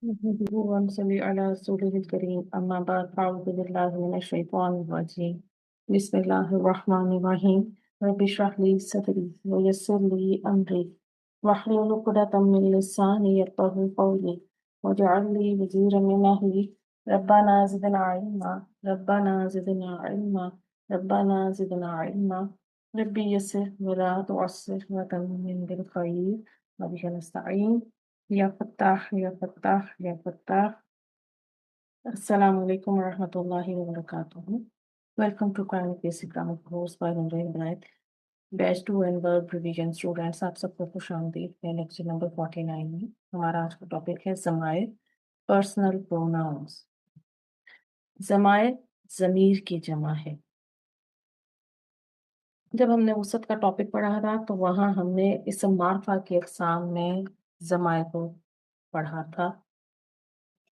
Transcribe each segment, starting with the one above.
نحمده ونصلي على رسوله الكريم أما بعد أعوذ بالله من الشيطان الرجيم بسم الله الرحمن الرحيم رب اشرح لي صدري ويسر لي أمري واحلل عقدة من لساني يفقهوا قولي واجعل لي وزيرا من أهلي ربنا زدنا علما ربنا زدنا علما ربنا زدنا علما ربي يسر ولا تعسر وتمم بالخير وبك نستعين یا فتاح یا فتاح یا فتاح السلام علیکم ورحمۃ اللہ وبرکاتہ welcome to Quran basic grammar course by number ہدایت batch 2 and verb revision students آپ سب کو خوش آمدید ہے لیکچر نمبر 49 میں ہمارا آج کا ٹاپک ہے ضمائر پرسنل پروناؤنس ضمائر ضمیر کی جمع ہے جب ہم نے وسعت کا ٹاپک پڑھا تھا تو وہاں ہم نے اسم معرفہ کی اقسام میں ضمائر کو پڑھا تھا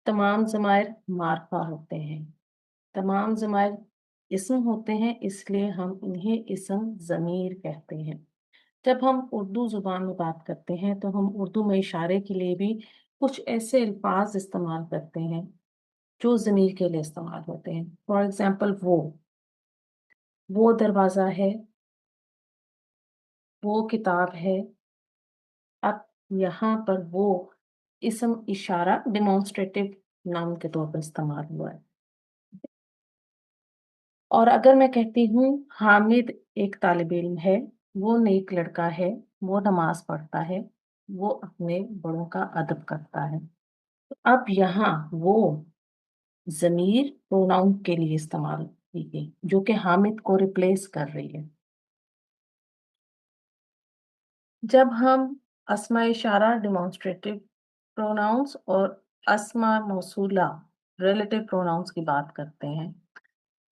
تمام ضمائر معرفہ ہوتے ہیں تمام ضمائر اسم ہوتے ہیں اس لیے ہم انہیں اسم ضمیر کہتے ہیں جب ہم اردو زبان میں بات کرتے ہیں تو ہم اردو میں اشارے کے لیے بھی کچھ ایسے الفاظ استعمال کرتے ہیں جو ضمیر کے لیے استعمال ہوتے ہیں فار ایگزامپل وہ دروازہ ہے وہ کتاب ہے اب یہاں پر وہ اسم اشارہ ڈیمانسٹریٹو نام کے طور پر استعمال ہوا ہے اور اگر میں کہتی ہوں حامد ایک طالب علم ہے وہ نیک لڑکا ہے وہ نماز پڑھتا ہے وہ اپنے بڑوں کا ادب کرتا ہے اب یہاں وہ ضمیر پروناؤن کے لیے استعمال کی گئی جو کہ حامد کو ریپلیس کر رہی ہے جب ہم اسماء اشارہ ڈیمانسٹریٹو پروناؤنس اور اسماء موصولہ ریلیٹو پروناؤنس کی بات کرتے ہیں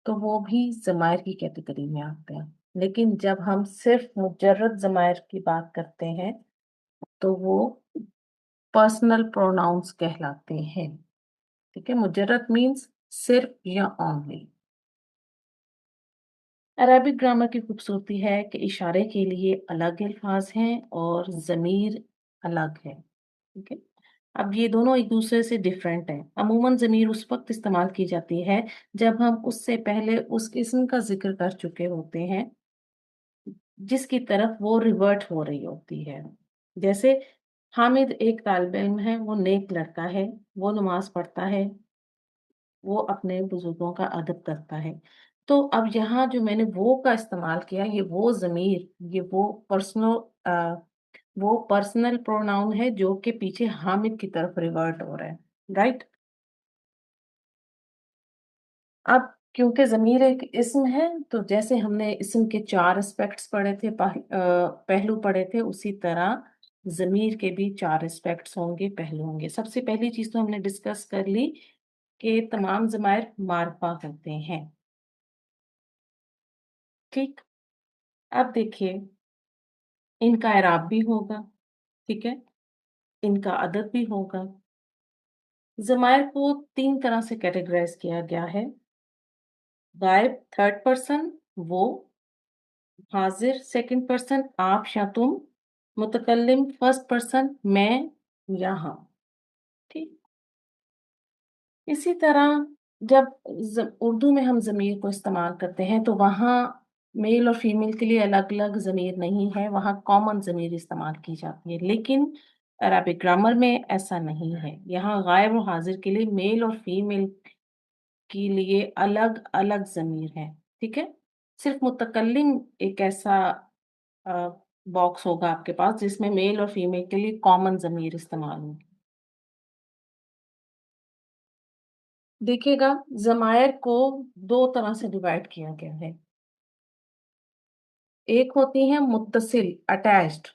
تو وہ بھی ضمائر کی کیٹیگری میں آتے ہیں لیکن جب ہم صرف مجرد ضمائر کی بات کرتے ہیں تو وہ پرسنل پروناؤنس کہلاتے ہیں ٹھیک ہے مجرد مینس صرف یا اونلی عربک گرامر کی خوبصورتی ہے کہ اشارے کے لیے الگ الفاظ ہیں اور ضمیر الگ ہے ٹھیک ہے اب یہ دونوں ایک دوسرے سے ڈیفرنٹ ہیں عموماً ضمیر اس وقت استعمال کی جاتی ہے جب ہم اس سے پہلے اس اسم کا ذکر کر چکے ہوتے ہیں جس کی طرف وہ ریورٹ ہو رہی ہوتی ہے جیسے حامد ایک طالب علم ہے وہ نیک لڑکا ہے وہ نماز پڑھتا ہے وہ اپنے بزرگوں کا ادب کرتا ہے تو اب یہاں جو میں نے وہ کا استعمال کیا یہ وہ ضمیر یہ وہ پرسنل پروناؤن ہے جو کہ پیچھے حامد کی طرف ریورٹ ہو رہا ہے رائٹ اب کیونکہ ضمیر ایک اسم ہے تو جیسے ہم نے اسم کے 4 اسپیکٹس پڑھے تھے پہلو پڑھے تھے اسی طرح ضمیر کے بھی 4 اسپیکٹس ہوں گے پہلو ہوں گے سب سے پہلی چیز تو ہم نے ڈسکس کر لی کہ تمام ضمائر معرفہ ہوتے ہیں ٹھیک اب دیکھیے ان کا اعراب بھی ہوگا ٹھیک ہے ان کا عدد بھی ہوگا ضمائر کو 3 طرح سے کیٹیگرائز کیا گیا ہے غائب 3rd پرسن وہ حاضر 2nd پرسن آپ یا تم متکلم 1st پرسن میں یا ہم ٹھیک اسی طرح جب اردو میں ہم ضمیر کو استعمال کرتے ہیں تو وہاں میل اور فیمیل کے لیے الگ الگ ضمیر نہیں ہے وہاں کامن ضمیر استعمال کی جاتی ہے لیکن عربک گرامر میں ایسا نہیں ہے یہاں غائب اور حاضر کے لیے میل اور فیمیل کے لیے الگ الگ ضمیر ہے ٹھیک ہے صرف متکلم ایک ایسا باکس ہوگا آپ کے پاس جس میں میل اور فیمیل کے لیے کامن ضمیر استعمال ہوگی دیکھیے گا ضمائر کو 2 طرح سے ڈیوائڈ کیا گیا ہے ایک ہوتی ہیں متصل اٹیچڈ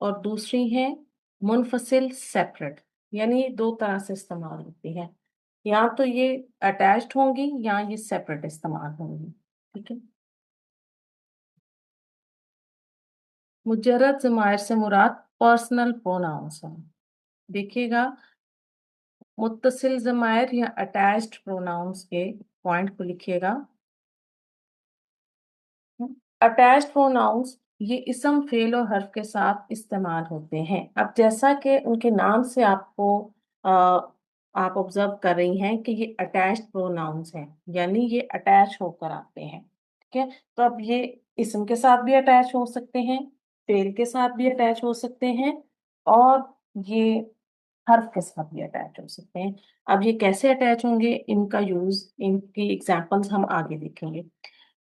اور دوسری ہیں منفصل سیپریٹ یعنی 2 طرح سے استعمال ہوتی ہے یا تو یہ اٹیچڈ ہوں گی یا یہ سیپریٹ استعمال ہوں گی ٹھیک ہے مجرد ضمائر سے مراد پرسنل پروناؤنس ہیں دیکھیے گا متصل ضمائر یا اٹیچڈ پروناؤنس کے پوائنٹ کو لکھیے گا اٹیچڈ پروناؤنس یہ اسم فعل اور حرف کے ساتھ استعمال ہوتے ہیں اب جیسا کہ ان کے نام سے آپ کو آپ آبزرو کر رہی ہیں کہ یہ اٹیچڈ پروناؤنس ہیں، یعنی یہ اٹیچ ہو کر آتے ہیں، ٹھیک ہے؟ تو اب یہ اسم کے ساتھ بھی اٹیچ ہو سکتے ہیں، فعل کے ساتھ بھی اٹیچ ہو سکتے ہیں، اور یہ حرف کے ساتھ بھی اٹیچ ہو سکتے ہیں۔ اب یہ کیسے اٹیچ ہوں گے، ان کا یوز، ان کی ایگزامپلس ہم آگے دیکھیں گے۔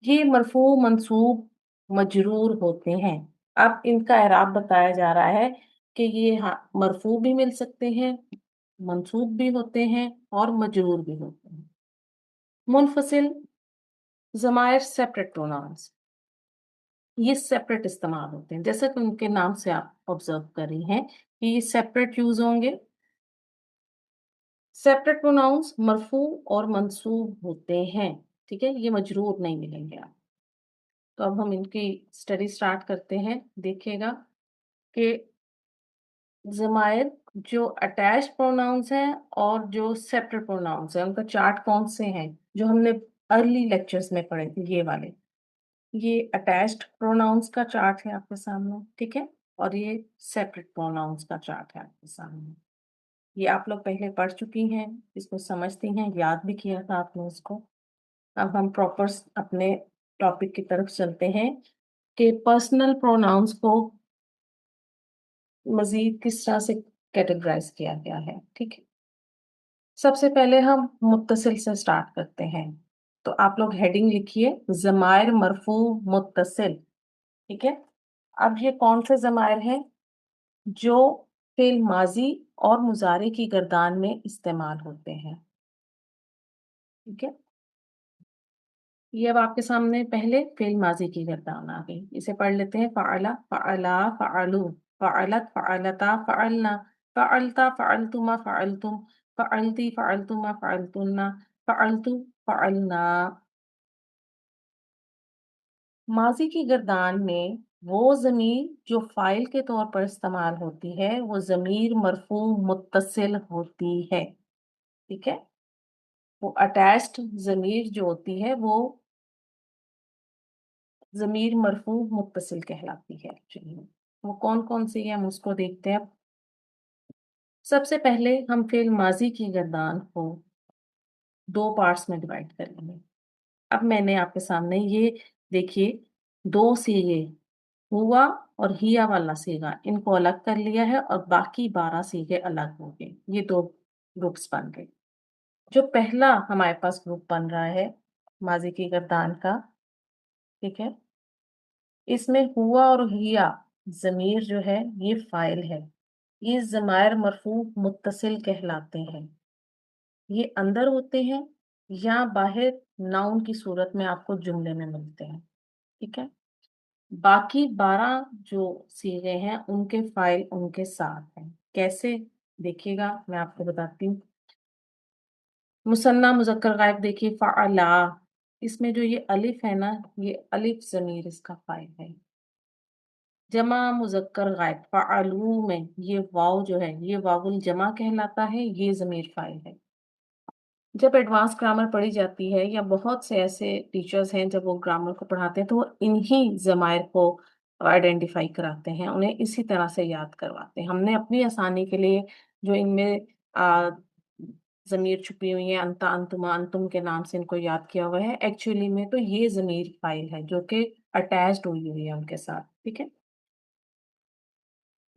یہ مرفوع، منصوب، مجرور ہوتے ہیں۔ اب ان کا اعراب بتایا جا رہا ہے کہ یہ مرفوع بھی مل سکتے ہیں، منصوب بھی ہوتے ہیں، اور مجرور بھی ہوتے ہیں۔ منفصل ضمائر سیپریٹ پروناؤنس، یہ سیپریٹ استعمال ہوتے ہیں، جیسا کہ ان کے نام سے آپ آبزرو کر رہی ہیں کہ یہ سیپریٹ یوز ہوں گے۔ سیپریٹ پروناؤنس مرفوع اور منصوب ہوتے ہیں، ٹھیک ہے؟ یہ مجرور نہیں ملیں گے آپ۔ تو اب ہم ان کی اسٹڈی سٹارٹ کرتے ہیں۔ دیکھیے گا کہ ضمائر جو اٹیچ پروناؤنس ہیں اور جو سیپریٹ پروناؤنس ہیں، ان کا چارٹ کون سے ہیں جو ہم نے ارلی لیکچرز میں پڑھے تھے، یہ والے۔ یہ اٹیچڈ پروناؤنس کا چارٹ ہے آپ کے سامنے، ٹھیک ہے؟ اور یہ سیپریٹ پروناؤنس کا چارٹ ہے آپ کے سامنے۔ یہ آپ لوگ پہلے پڑھ چکی ہیں، اس کو سمجھتی ہیں، یاد بھی کیا تھا آپ نے اس کو۔ اب ہم پراپر اپنے ٹاپک کی طرف چلتے ہیں کہ پرسنل پروناؤنس کو مزید کس طرح سے کیٹیگرائز کیا گیا ہے، ٹھیک ہے؟ سب سے پہلے ہم متصل سے سٹارٹ کرتے ہیں۔ تو آپ لوگ ہیڈنگ لکھیے ضمائر مرفوع متصل، ٹھیک ہے؟ اب یہ کون سے ضمائر ہیں جو فعل ماضی اور مضارع کی گردان میں استعمال ہوتے ہیں، ٹھیک ہے؟ یہ اب آپ کے سامنے پہلے فعل ماضی کی گردان آ گئی، اسے پڑھ لیتے ہیں۔ فعلا، فعلا، فعلو، فعلت، فعلتا، فعلنا، فعلتا، فعلتما، فعلتم، فعلتی، فعلتما، فعلتن، فعلتو، فعلنا۔ ماضی کی گردان میں وہ ضمیر جو فاعل کے طور پر استعمال ہوتی ہے وہ ضمیر مرفوع متصل ہوتی ہے، ٹھیک ہے؟ وہ اٹیچڈ ضمیر جو ہوتی ہے وہ ضمیر مرفوع متصل کہلاتی ہے۔ چلیے وہ کون کون سی ہیں ہم اس کو دیکھتے ہیں۔ سب سے پہلے ہم فعل ماضی کی گردان کو دو پارٹس میں ڈیوائڈ کر لیں گے۔ اب میں نے آپ کے سامنے یہ دیکھیے دو سیغے ہوا اور ہیا والا سیغہ، ان کو الگ کر لیا ہے اور باقی 12 سیغے الگ ہو گئے، یہ دو گروپس بن گئے۔ جو پہلا ہمارے پاس گروپ بن رہا ہے ماضی کی گردان کا، ٹھیک ہے، اس میں ہوا اور ہیا ضمیر جو ہے یہ فاعل ہے، یہ ضمائر مرفوع متصل کہلاتے ہیں۔ یہ اندر ہوتے ہیں یا باہر ناؤن کی صورت میں آپ کو جملے میں ملتے ہیں، ٹھیک ہے؟ باقی 12 جو صیغے ہیں ان کے فاعل ان کے ساتھ ہیں۔ کیسے دیکھیے گا میں آپ کو بتاتی ہوں۔ مثنیٰ مذکر غائب دیکھیے فعلا، اس میں جو یہ الف ہے نا، یہ الف ضمیر اس کا فاعل ہے۔ جمع مذکر غائب فعلو میں یہ واو جو ہے یہ واو الجمع کہلاتا ہے، یہ ضمیر فاعل ہے۔ جب ایڈوانس گرامر پڑھی جاتی ہے یا بہت سے ایسے ٹیچرز ہیں جب وہ گرامر کو پڑھاتے ہیں تو وہ انہی ضمائر کو آئیڈینٹیفائی کراتے ہیں، انہیں اسی طرح سے یاد کرواتے ہیں۔ ہم نے اپنی آسانی کے لیے جو ان میں ضمیر چھپی ہوئی ہیں، انتا، انتما، انتم کے نام سے ان کو یاد کیا ہوا ہے، ایکچولی میں تو یہ ضمیر فاعل ہے جو کہ اٹیچڈ ہوئی ہے ان کے ساتھ، ٹھیک ہے؟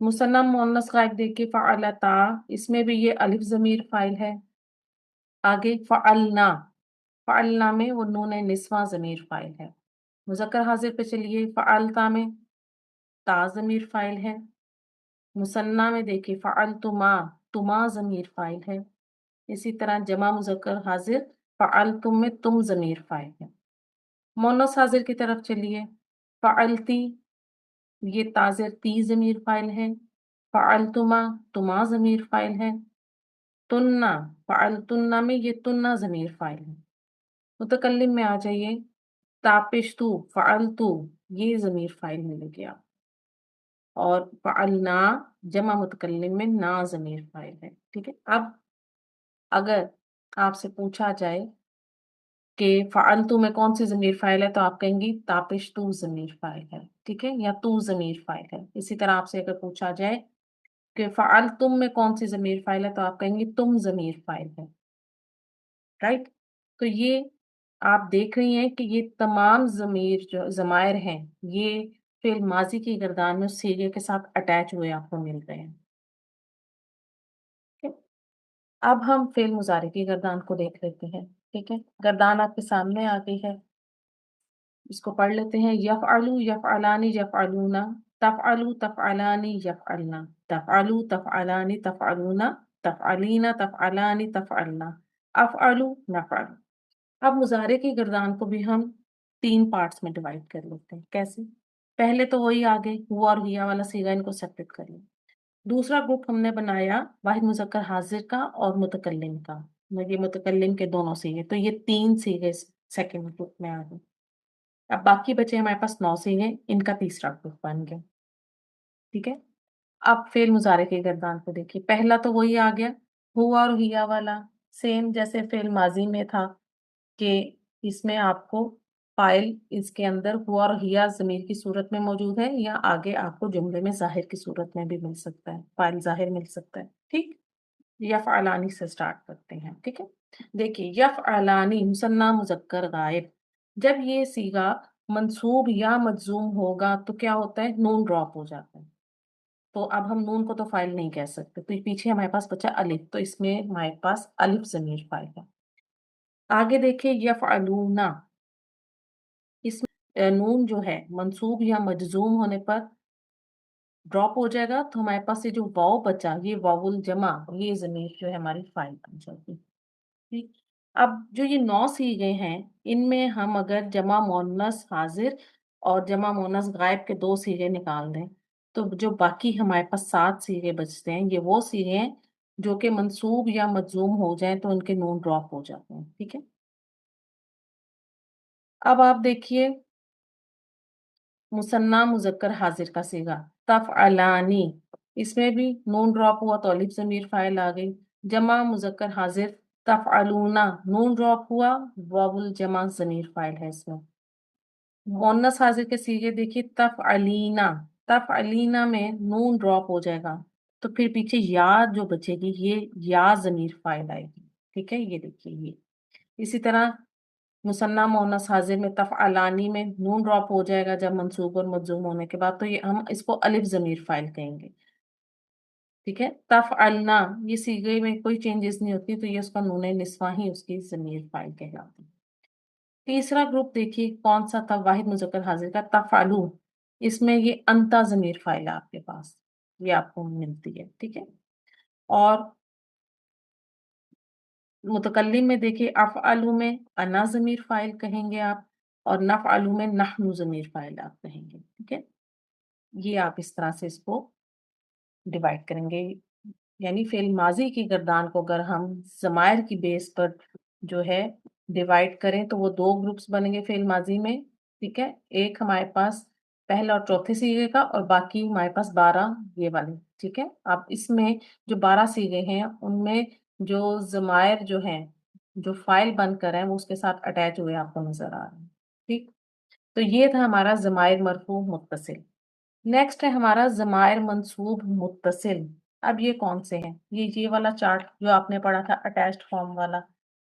مثنیٰ مؤنث غائب دیکھیے فعلتا، اس میں بھی یہ الف ضمیر فاعل ہے۔ آگے فعلنا، فعلنا میں وہ نون نسواں ضمیر فاعل ہے۔ مذکر حاضر پہ چلیے، فعلتا میں تا ضمیر فاعل ہے۔ مثنیٰ میں دیکھیے فعلتما، تما ضمیر فاعل ہے۔ اسی طرح جمع مذکر حاضر فعلتم میں تم ضمیر فاعل ہے۔ مؤنث حاضر کی طرف چلیے، فعلتی، یہ تاضر تی ضمیر فاعل ہے۔ فعلتما، تما ضمیر فاعل ہے۔ تننا، فعلتن میں یہ تننا ضمیر فاعل ہے۔ متکلم میں آ جائیے، تاپشتو، فعلتو، یہ ضمیر فاعل ملے گیا، اور فعلنا جمع متکلم میں نا ضمیر فاعل ہے، ٹھیک ہے؟ اب اگر آپ سے پوچھا جائے کہ فعلتو میں کون سی ضمیر فاعل ہے تو آپ کہیں گی تاپشتو ضمیر فاعل ہے، ٹھیک ہے، یا تو ضمیر فاعل ہے۔ اسی طرح آپ سے اگر پوچھا جائے کہ فعل تم میں کون سی ضمیر فاعل ہے، تو آپ کہیں گے تم ضمیر فاعل ہے، رائٹ؟ تو یہ آپ دیکھ رہی ہیں کہ یہ تمام ضمیر جو ضمائر ہیں یہ فعل ماضی کی گردان میں صیغے کے ساتھ اٹیچ ہوئے آپ کو مل رہے ہیں. ٹھیک ہے؟ اب ہم فعل مضارع کی گردان کو دیکھ لیتے ہیں. ٹھیک ہے، گردان آپ کے سامنے آ گئی ہے، اس کو پڑھ لیتے ہیں. یفعلو یفعلانی یفعلون، تفعلو تفعلانی یفعلنا، تفعلو تفعلانی تفعلون، تفعلین تفعلانی تفعلنا، افعلو نفعل. اب مضارع کی گردان کو بھی ہم 3 پارٹس میں ڈیوائڈ کر لیتے ہیں. کیسے؟ پہلے تو وہی آگے ہوا اور ہیا والا صیغہ، ان کو سیپریٹ کر لیں. دوسرا گروپ ہم نے بنایا واحد مذکر حاضر کا اور متکلم کا، یہ متکلم کے دونوں صیغے، تو یہ 3 صیغے سیکنڈ گروپ میں آ گئے. اب باقی بچے ہمارے پاس 9 صیغے، ان کا تیسرا گروپ بن گیا. ٹھیک ہے، اب فعل مضارع کی گردان کو دیکھیے. پہلا تو وہی آ گیا ہوا اور ہیا والا، سیم جیسے فعل ماضی میں تھا کہ اس میں آپ کو فاعل اس کے اندر ہوا اور ہیا ضمیر کی صورت میں موجود ہے، یا آگے آپ کو جملے میں ظاہر کی صورت میں بھی مل سکتا ہے، فاعل ظاہر مل سکتا ہے. ٹھیک، یفعلانی سے سٹارٹ کرتے ہیں. ٹھیک ہے، دیکھیے یفعلانی مثنیٰ مذکر غائب، جب یہ صیغہ منصوب یا مجزوم ہوگا تو کیا ہوتا ہے؟ نون ڈراپ ہو جاتا ہے. تو اب ہم نون کو تو فاعل نہیں کہہ سکتے، تو پیچھے ہمارے پاس بچا الف، تو اس میں ہمارے پاس الف ضمیر فاعل ہے. آگے دیکھیں یفعلون، اس میں نون جو ہے منصوب یا مجزوم ہونے پر ڈراپ ہو جائے گا، تو ہمارے پاس یہ جو واو بچا، یہ واو الجمع، یہ ضمیر جو ہے ہماری فاعل بن جاتی. ٹھیک، اب جو یہ 9 صیغے ہیں ان میں ہم اگر جمع مؤنث حاضر اور جمع مؤنث غائب کے 2 صیغے نکال دیں تو جو باقی ہمارے پاس 7 صیغے بچتے ہیں، یہ وہ صیغے ہیں جو کہ منصوب یا مجزوم ہو جائیں تو ان کے نون ڈراپ ہو جاتے ہیں. ٹھیک ہے، اب آپ دیکھیے مثنیٰ مذکر حاضر کا صیغہ تفعلانی، اس میں بھی نون ڈراپ ہوا تو الف ضمیر فاعل آ گئی. جمع مذکر حاضر تفعلون، نون ڈراپ ہوا، واو الجمع ضمیر فاعل ہے اس میں. مؤنث حاضر کے صیغے دیکھیے تفعلینا، تفعلینا میں نون ڈراپ ہو جائے گا تو پھر پیچھے یا جو بچے گی یہ یا ضمیر فاعل آئے گی. ٹھیک ہے، یہ دیکھیے یہ اسی طرح مثنیٰ مؤنث حاضر میں تفعلانی میں نون ڈراپ ہو جائے گا جب منصوب اور مجزوم ہونے کے بعد، تو یہ ہم اس کو الف ضمیر فاعل کہیں گے. ٹھیک ہے، تفعلنا یہ صیغے میں کوئی چینجز نہیں ہوتی، تو یہ اس کا نون نسواں ہی اس کی ضمیر فاعل کہلاتی ہے. تیسرا گروپ دیکھیے کون سا تھا؟ واحد مذکر حاضر کا تفعلو، اس میں یہ انتا ضمیر فاعل ہے آپ کے پاس، یہ آپ کو ملتی ہے. ٹھیک ہے، اور متکلم میں دیکھیے افعلو میں انا ضمیر فاعل کہیں گے آپ، اور نفعلو میں نحنو ضمیر فاعل آپ کہیں گے. ٹھیک ہے، یہ آپ اس طرح سے اس کو ڈیوائڈ کریں گے. یعنی فعل ماضی کی گردان کو اگر ہم ضمائر کی بیس پر جو ہے ڈیوائڈ کریں تو وہ 2 گروپس بنیں گے فعل ماضی میں. ٹھیک ہے، ایک ہمارے پاس پہلا اور چوتھے صیغے کا، اور باقی ہمارے پاس 12 یہ والے. ٹھیک ہے، اب اس میں جو 12 صیغے ہیں ان میں جو ضمائر جو ہیں جو فاعل بن کر ہیں وہ اس کے ساتھ اٹیچ ہوئے آپ کو نظر آ رہے ہیں. ٹھیک، تو یہ تھا ہمارا ضمائر مرفوع متصل. نیکسٹ ہے ہمارا ضمائر منصوب متصل. اب یہ کون سے ہیں؟ یہ والا چارٹ جو آپ نے پڑھا تھا اٹیچڈ فارم والا.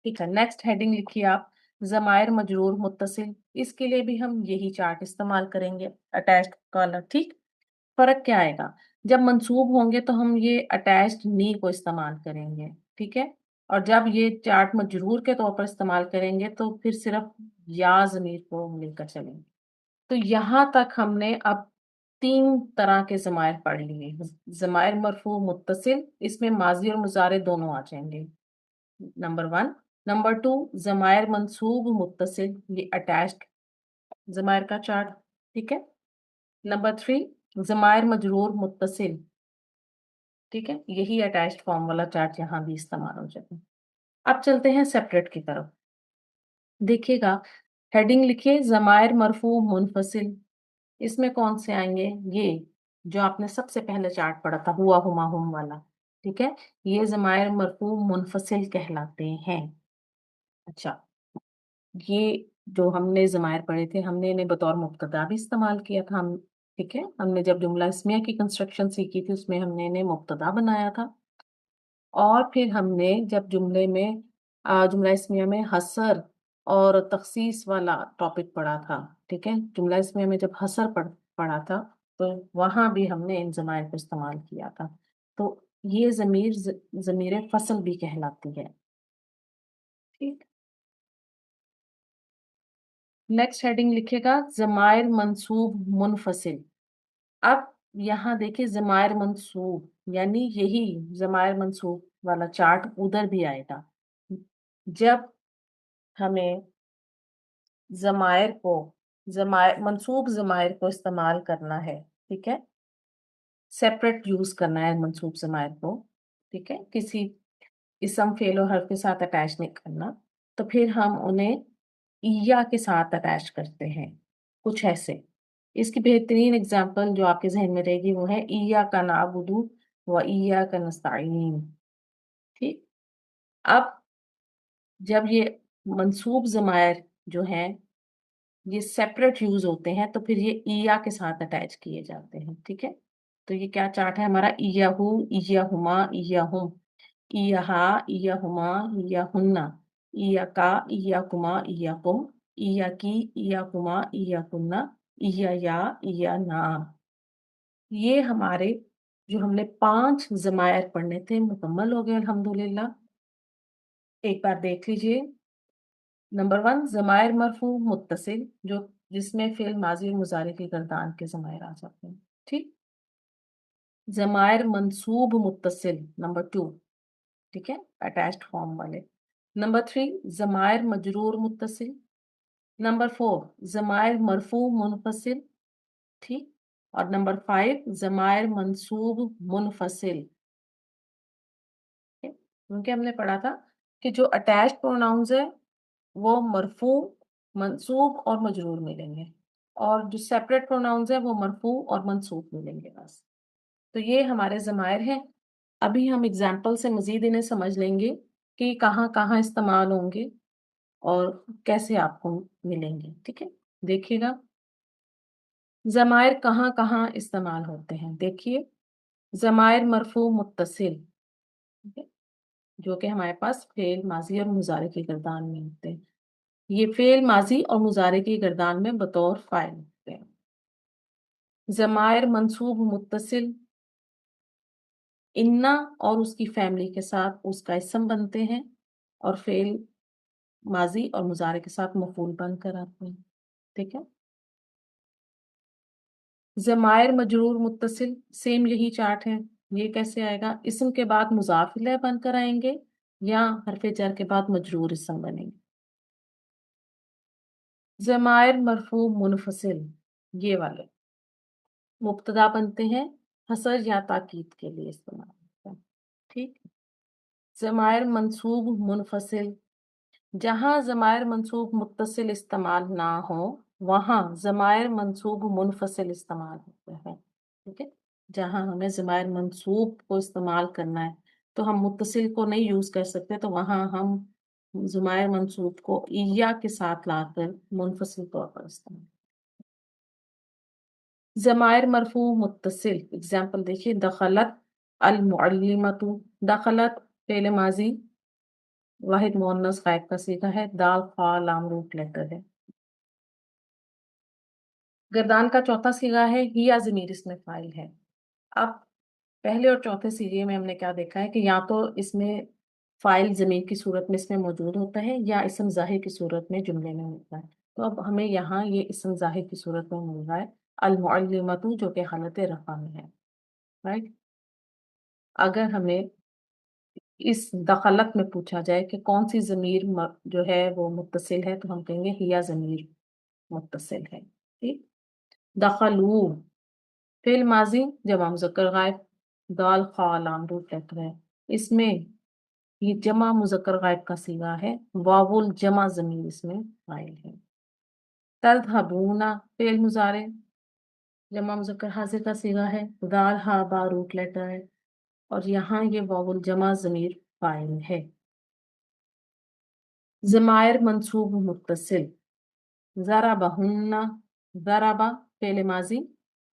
ٹھیک ہے، نیکسٹ ہیڈنگ لکھیے آپ ضمائر مجرور متصل. اس کے لیے بھی ہم یہی چارٹ استعمال کریں گے، اٹیچڈ والا. ٹھیک، فرق کیا آئے گا؟ جب منصوب ہوں گے تو ہم یہ اٹیچڈ نی کو استعمال کریں گے. ٹھیک ہے، اور جب یہ چارٹ مجرور کے طور پر استعمال کریں گے تو پھر صرف یا ضمیر کو مل کر چلیں گے. تو یہاں تک ہم نے اب 3 طرح کے ضمائر پڑھ لیے. ضمائر مرفوع متصل، اس میں ماضی اور مضارع دونوں آ جائیں گے، نمبر 1. نمبر 2 ضمائر منصوب متصل، یہ اٹیچڈ ضمائر کا چارٹ. ٹھیک ہے، نمبر 3 ضمائر مجرور متصل. ٹھیک ہے، یہی اٹیچڈ فارم والا چارٹ یہاں بھی استعمال ہو جاتا ہے. اب چلتے ہیں سیپریٹ کی طرف. دیکھیے گا ہیڈنگ لکھیے ضمائر مرفوع منفصل. اس میں کون سے آئیں گے؟ یہ جو آپ نے سب سے پہلے چارٹ پڑھا تھا ہوا ہما ہم والا. ٹھیک ہے، یہ ضمائر مرفوع منفصل کہلاتے ہیں. اچھا، یہ جو ہم نے ضمائر پڑھے تھے ہم نے انہیں بطور مبتدا بھی استعمال کیا تھا. ہم ٹھیک ہے، ہم نے جب جملہ اسمیہ کی کنسٹرکشن سیکھی تھی اس میں ہم نے انہیں مبتدا بنایا تھا، اور پھر ہم نے جب جملے میں جملہ اسمیہ میں حصر اور تخصیص والا ٹاپک پڑھا تھا، ٹھیک ہے، جملہ اسمیہ میں جب حصر پڑھا تھا تو وہاں بھی ہم نے ان ضمائر کو استعمال کیا تھا، تو یہ ضمیر فصل بھی کہلاتی ہے. ٹھیک، نیکسٹ ہیڈنگ لکھے گا ضمائر منصوب منفصل. اب یہاں دیکھیں ضمائر منصوب یعنی یہی ضمائر منصوب والا چارٹ ادھر بھی آئے گا. جب ہمیں منصوب ضمائر کو استعمال کرنا ہے، ٹھیک ہے، سیپریٹ یوز کرنا ہے منصوب ضمائر کو، ٹھیک ہے، کسی اسم فعل و حرف کے ساتھ اٹیچ نہیں کرنا، تو پھر ہم انہیں ایہ کے ساتھ اٹیچ کرتے ہیں کچھ ایسے. اس کی بہترین اگزامپل جو آپ کے ذہن میں رہے گی وہ ہے ایاک نعبد و ایاک نستعین. ٹھیک، اب جب یہ منصوب ضمائر جو ہیں یہ سیپریٹ یوز ہوتے ہیں تو پھر یہ ایہ کے ساتھ اٹیچ کیے جاتے ہیں. ٹھیک ہے، تو یہ کیا چارٹ ہے ہمارا؟ ایہو، ایہما، ایہم، ایہا، ایہما، ایہن، ایاکا، ایاکما، ایاکم، ایاکی، ایاکما، ایاکن، ایایا، ایانا. یہ ہمارے جو ہم نے 5 ضمائر پڑھنے تھے مکمل ہو گئے الحمدللہ. ایک بار دیکھ لیجئے. نمبر 1 ضمائر مرفوع متصل جس میں فعل ماضی اور مضارع کی گردان کے ضمائر آ جاتے ہیں. ٹھیک، ضمائر منصوب متصل نمبر 2، ٹھیک ہے، اٹیچڈ فارم والے. نمبر 3 ضمائر مجرور متصل. نمبر 4 ضمائر مرفوع منفصل. ٹھیک، اور نمبر 5 ضمائر منصوب منفصل. کیونکہ ہم نے پڑھا تھا کہ جو اٹیچڈ پروناؤنز ہے وہ مرفوع، منصوب اور مجرور ملیں گے، اور جو سیپریٹ پروناؤنز ہیں وہ مرفوع اور منصوب ملیں گے بس. تو یہ ہمارے ضمائر ہیں. ابھی ہم اگزامپل سے مزید انہیں سمجھ لیں گے کہ کہاں کہاں استعمال ہوں گے اور کیسے آپ کو ملیں گے. ٹھیک ہے، دیکھیے گا ضمائر کہاں کہاں استعمال ہوتے ہیں. دیکھیے ضمائر مرفوع متصل، جو کہ ہمارے پاس فعل ماضی اور مضارع کی گردان میں ہوتے ہیں. یہ فعل ماضی اور مضارع کی گردان میں بطور فاعل ہوتے ہیں. ضمائر منصوب متصل انا اور اس کی فیملی کے ساتھ اس کا اسم بنتے ہیں اور فعل ماضی اور مضارع کے ساتھ مفعول بن کر آتے ہیں. ٹھیک ہے، ضمائر مجرور متصل سیم یہی چارٹ ہے. یہ کیسے آئے گا؟ اسم کے بعد مضاف الیہ بن کر آئیں گے یا حرف جر کے بعد مجرور اسم بنیں گے. ضمائر مرفوع منفصل یہ والے مبتدا بنتے ہیں، حصر یا تاکید کے لیے استعمال ہوتا ہے. ٹھیک، ضمائر منصوب منفصل جہاں ضمائر منصوب متصل استعمال نہ ہو وہاں ضمائر منصوب منفصل استعمال ہوتے ہیں. ٹھیک ہے، جہاں ہمیں ضمائر منصوب کو استعمال کرنا ہے تو ہم متصل کو نہیں یوز کر سکتے، تو وہاں ہم ضمائر منصوب کو ایہ کے ساتھ لا کر منفصل طور پر استعمال. ضمائر مرفوع متصل اگزامپل دیکھیے دخلت المعلمۃ. دخلت فعل ماضی واحد مؤنث غائب کا صیغہ ہے، دال خا لام روٹ لیٹر ہے. گردان کا چوتھا صیغہ ہے ہیا ضمیر اس میں فاعل ہے. اب پہلے اور چوتھے صیغے میں ہم نے کیا دیکھا ہے کہ یا تو اس میں فاعل ضمیر کی صورت میں اس میں موجود ہوتا ہے یا اسم ظاہر کی صورت میں جملے میں ہوتا ہے. تو اب ہمیں یہاں یہ اسم ظاہر کی صورت میں مل رہا ہے المعلمۃ جو کہ حالت رفع میں ہے. رائٹ، اگر ہمیں اس دخلت میں پوچھا جائے کہ کون سی ضمیر جو ہے وہ متصل ہے تو ہم کہیں گے ہیا ضمیر متصل ہے. ٹھیک، دخلو فعل ماضی جمع مذکر غائب، دال خا لام روٹ لیٹر ہے. اس میں یہ جمع مذکر غائب کا صیغہ ہے، واو الجمع ضمیر اس میں فاعل ہے. تذهبون فعل مضارع جمع مذکر حاضر کا صیغہ ہے، دال ہا با روٹ لیٹر ہے اور یہاں یہ واو الجمع ضمیر فاعل ہے. ضمائر منصوب متصل ضربہن، ضربہ فعل ماضی